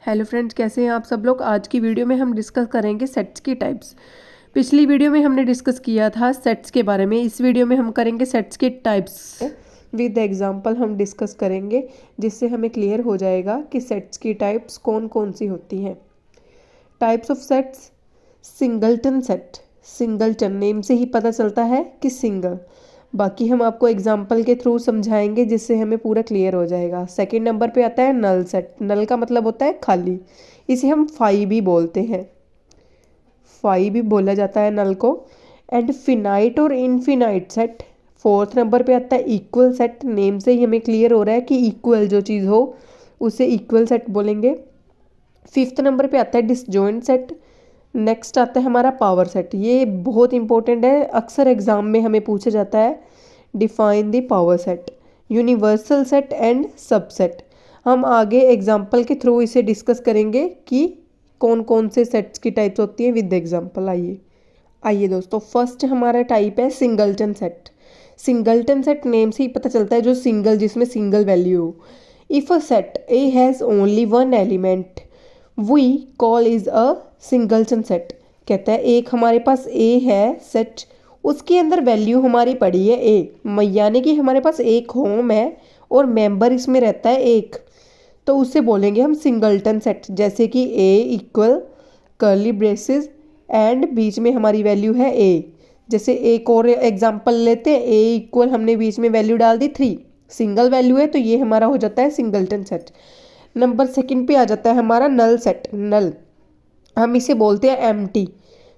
Hello friends, कैसे हैं आप सब लोग। आज की वीडियो में हम डिस्कस करेंगे सेट्स की टाइप्स। पिछली वीडियो में हमने डिस्कस किया था सेट्स के बारे में। इस वीडियो में हम करेंगे सेट्स के टाइप्स विद एग्जांपल हम डिस्कस करेंगे, जिससे हमें क्लियर हो जाएगा कि सेट्स की टाइप्स कौन कौन सी होती हैं। Types of sets. Singleton set. Singleton name से ही पता चलता है कि सिंगल। बाकी हम आपको एग्जाम्पल के थ्रू समझाएंगे, जिससे हमें पूरा क्लियर हो जाएगा। सेकंड नंबर पे आता है नल सेट। नल का मतलब होता है खाली। इसे हम फाई भी बोलते हैं, फाई भी बोला जाता है नल को। एंड फिनाइट और इनफिनाइट सेट। फोर्थ नंबर पे आता है इक्वल सेट। नेम से ही हमें क्लियर हो रहा है कि इक्वल जो चीज़ हो उसे इक्वल सेट बोलेंगे। फिफ्थ नंबर पे आता है डिसजॉइंट सेट। नेक्स्ट आता है हमारा पावर सेट। ये बहुत इंपॉर्टेंट है, अक्सर एग्जाम में हमें पूछा जाता है। Define the power set, universal set and subset. हम आगे एग्जाम्पल के थ्रू इसे डिस्कस करेंगे कि कौन कौन से सेट्स की टाइप्स होती हैं विद एग्जाम्पल। आइए दोस्तों, फर्स्ट हमारा टाइप है singleton set. Singleton set name से ही पता चलता है जो सिंगल, जिसमें सिंगल वैल्यू हो। If a set A has only one element we call is a singleton set. कहता है एक हमारे पास ए है सेट, उसके अंदर वैल्यू हमारी पड़ी है ए, यानी कि हमारे पास एक होम है और मेंबर इसमें रहता है एक, तो उससे बोलेंगे हम सिंगलटन सेट। जैसे कि ए इक्वल कर्ली ब्रेसेस एंड बीच में हमारी वैल्यू है ए। जैसे एक और एग्जांपल लेते हैं, ए इक्वल हमने बीच में वैल्यू डाल दी 3, सिंगल वैल्यू है, तो ये हमारा हो जाता है सिंगलटन सेट। नंबर सेकंड पे आ जाता है हमारा नल सेट। नल हम इसे बोलते हैं एम्प्टी।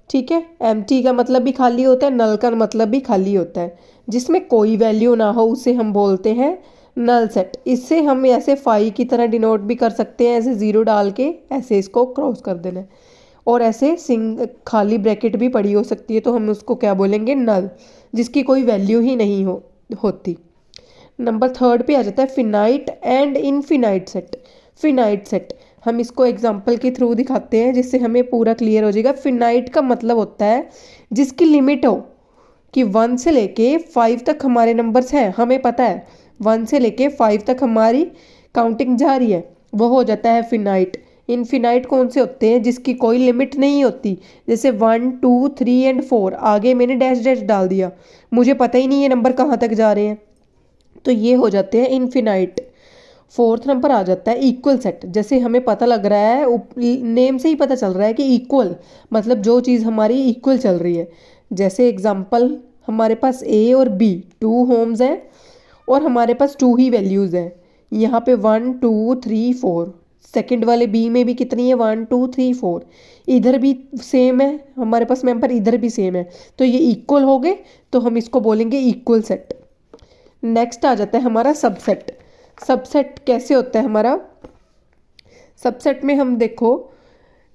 ठीक है, एम्प्टी का मतलब भी खाली होता है, नल का मतलब भी खाली होता है। जिसमें कोई वैल्यू ना हो उसे हम बोलते हैं नल सेट। इससे हम ऐसे फाई की तरह डिनोट भी कर सकते हैं, ऐसे ज़ीरो डाल के ऐसे इसको क्रॉस कर देना है। और ऐसे खाली ब्रैकेट भी पड़ी हो सकती है, तो हम उसको क्या बोलेंगे, नल, जिसकी कोई वैल्यू ही नहीं होती। नंबर थर्ड पे आ जाता है finite and infinite set. Finite set हम इसको एग्जाम्पल के थ्रू दिखाते हैं, जिससे हमें पूरा क्लियर हो जाएगा। फिनाइट का मतलब होता है जिसकी लिमिट हो कि 1 से लेके 5 तक हमारे नंबर्स हैं, हमें पता है 1 से लेके 5 तक हमारी काउंटिंग जा रही है, वो हो जाता है फिनाइट। इनफिनाइट कौन से होते हैं, जिसकी कोई लिमिट नहीं होती। जैसे 1 2 3 एंड 4, आगे मैंने डैश डैश डाल दिया, मुझे पता ही नहीं ये नंबर कहाँ तक जा रहे हैं, तो ये हो जाते हैं इनफिनाइट। फोर्थ नंबर आ जाता है इक्वल सेट। जैसे हमें पता लग रहा है, नेम से ही पता चल रहा है कि इक्वल मतलब जो चीज़ हमारी इक्वल चल रही है। जैसे एग्जांपल, हमारे पास ए और बी 2 होम्स हैं और हमारे पास 2 ही वैल्यूज़ हैं। यहाँ पे 1 2 3 4, सेकंड वाले बी में भी कितनी है, 1 2 3 4, इधर भी सेम है हमारे पास मेंबर, इधर भी सेम है, तो ये इक्वल हो गए, तो हम इसको बोलेंगे इक्वल सेट। नेक्स्ट आ जाता है हमारा सबसेट। सबसेट कैसे होता है हमारा, सबसेट में हम देखो,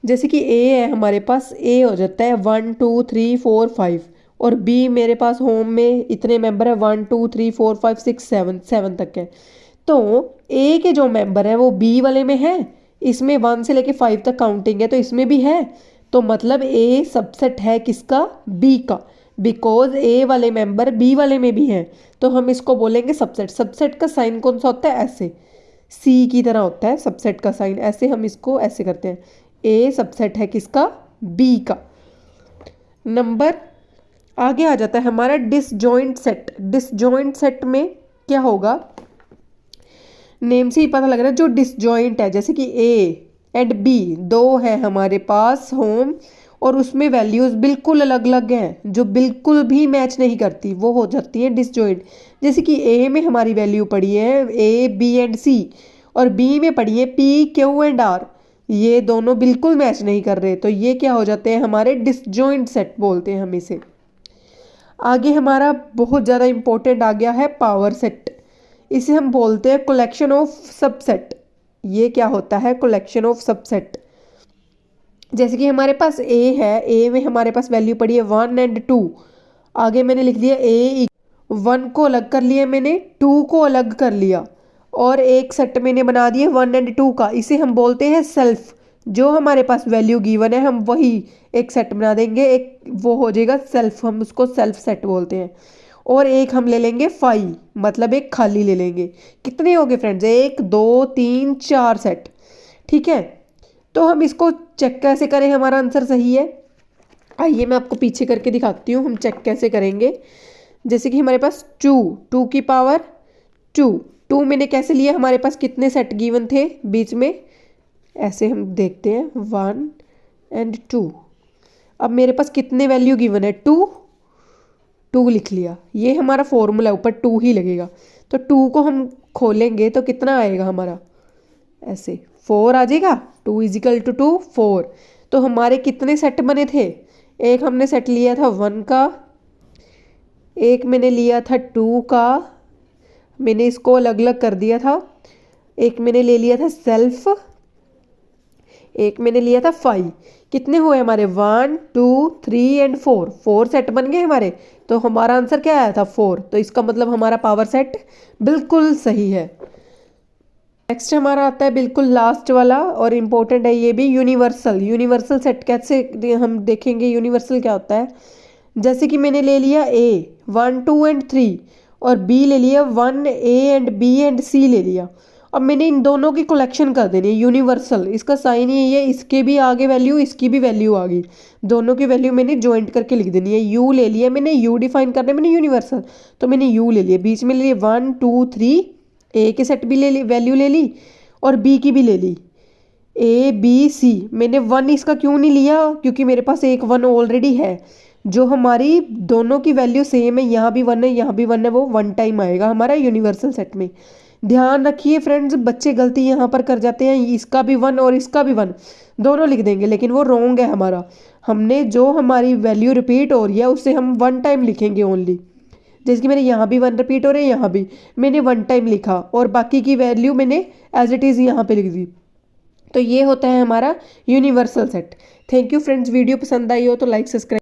जैसे कि ए है हमारे पास, ए हो जाता है 1 2 3 4 5, और बी मेरे पास होम में इतने मेंबर है 1 2 3 4 5 6 7, 7 तक है। तो ए के जो मेंबर है वो बी वाले में है, इसमें 1 से लेके 5 तक काउंटिंग है, तो इसमें भी है, तो मतलब ए सबसेट है किसका, बी का, बिकॉज ए वाले मेंबर बी वाले में भी हैं, तो हम इसको बोलेंगे सबसेट। सबसेट का साइन कौन सा होता है, ऐसे सी की तरह होता है सबसेट का साइन, ऐसे हम इसको ऐसे करते हैं, ए सबसेट है किसका, बी का। नंबर आगे आ जाता है हमारा डिसजॉइंट सेट। डिसजॉइंट सेट में क्या होगा, नेम से ही पता लग रहा है जो डिसजॉइंट है, जैसे कि ए एंड बी 2 है हमारे पास होम, और उसमें वैल्यूज़ बिल्कुल अलग अलग हैं, जो बिल्कुल भी मैच नहीं करती, वो हो जाती है डिसजॉइंट। जैसे कि ए में हमारी वैल्यू पड़ी है ए बी एंड सी, और बी में पड़ी है पी क्यू एंड आर, ये दोनों बिल्कुल मैच नहीं कर रहे, तो ये क्या हो जाते हैं हमारे डिसजॉइंट सेट बोलते हैं हम इसे। आगे हमारा बहुत ज़्यादा इंपॉर्टेंट आ गया है पावर सेट। इसे हम बोलते हैं कलेक्शन ऑफ सबसेट। ये क्या होता है, कलेक्शन ऑफ सबसेट। जैसे कि हमारे पास ए है, ए में हमारे पास वैल्यू पड़ी है 1 एंड 2, आगे मैंने लिख दिया ए, 1 को अलग कर लिया मैंने, 2 को अलग कर लिया, और एक सेट मैंने बना दिया 1 एंड 2 का, इसे हम बोलते हैं सेल्फ। जो हमारे पास वैल्यू गिवन है हम वही एक सेट बना देंगे, एक वो हो जाएगा सेल्फ, हम उसको सेल्फ सेट बोलते हैं। और एक हम ले लेंगे फाई, मतलब एक खाली ले लेंगे। कितने हो गए फ्रेंड्स, 1 2 3 4 सेट। ठीक है, तो हम इसको चेक कैसे करें हमारा आंसर सही है, आइए मैं आपको पीछे करके दिखाती हूँ हम चेक कैसे करेंगे। जैसे कि हमारे पास 2 की पावर 2 मैंने कैसे लिया, हमारे पास कितने सेट गिवन थे बीच में, ऐसे हम देखते हैं 1 और 2। अब मेरे पास कितने वैल्यू गिवन है, 2 लिख लिया, ये हमारा फॉर्मूला ऊपर 2 ही लगेगा। तो 2 को हम खोलेंगे तो कितना आएगा हमारा, ऐसे 4 आ जाएगा। 2 = 2 4। तो हमारे कितने सेट बने थे, एक हमने सेट लिया था 1 का, एक मैंने लिया था 2 का, मैंने इसको अलग अलग कर दिया था, एक मैंने ले लिया था सेल्फ, एक मैंने लिया था 5। कितने हुए हमारे 1 2 3 और 4 सेट बन गए हमारे। तो हमारा आंसर क्या आया था 4। तो इसका मतलब हमारा पावर सेट बिल्कुल सही है। नेक्स्ट हमारा आता है बिल्कुल लास्ट वाला और इम्पोर्टेंट है ये भी, यूनिवर्सल सेट कैसे हम देखेंगे। यूनिवर्सल क्या होता है, जैसे कि मैंने ले लिया A 1 2 और 3 और B ले लिया 1 A और B और C ले लिया। अब मैंने इन दोनों की कलेक्शन कर देनी है यूनिवर्सल, इसका साइन यही है, इसके भी आगे वैल्यू इसकी भी वैल्यू आ गई, दोनों की वैल्यू मैंने ज्वाइंट करके लिख देनी है। U ले लिया मैंने, U डिफाइन करना है मैंने यूनिवर्सल, तो मैंने U ले लिया, बीच में ले लिया 1 2 3, A के सेट भी ले ली वैल्यू ले ली और B की भी ले ली, A B C। मैंने 1 इसका क्यों नहीं लिया, क्योंकि मेरे पास एक 1 ऑलरेडी है, जो हमारी दोनों की वैल्यू सेम है, यहाँ भी 1 है यहाँ भी 1 है, वो 1 टाइम आएगा हमारा यूनिवर्सल सेट में। ध्यान रखिए फ्रेंड्स, बच्चे गलती यहाँ पर कर जाते हैं, इसका भी 1 और इसका भी 1 दोनों लिख देंगे, लेकिन वो रॉन्ग है हमारा। हमने जो हमारी वैल्यू रिपीट हो रही है उससे हम 1 टाइम लिखेंगे ओनली। जैसे कि मैंने यहाँ भी 1 रिपीट हो रहे हैं, यहाँ भी मैंने 1 टाइम लिखा और बाकी की वैल्यू मैंने एज इट इज़ यहाँ पे लिख दी। तो ये होता है हमारा universal set. Thank you friends, video पसंद आई हो तो लाइक सब्सक्राइब